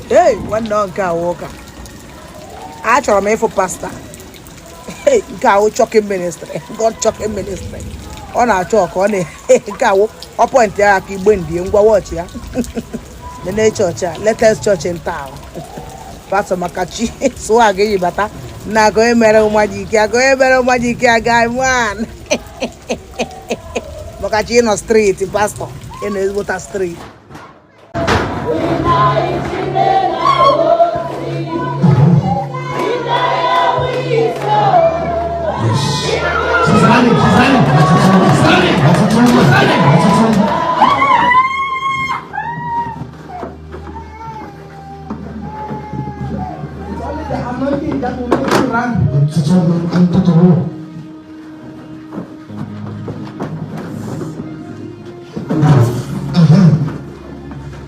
Hey, nwanne ọ nke a ụka. Achọrọ m ịfụ pasta. Hey, nke a chokin ministry. God chokin ministry. Ọ na-achọ ka ọ na nke a ọ point ya aka igbe ndị ngwa watch ya. Nene church a, latest church in town. Pastor Makachi, so aga yibata. Na go emere umajike, go emere umajike guy man. Makachi no street, pastor. In his water street. The anointing that will make you run.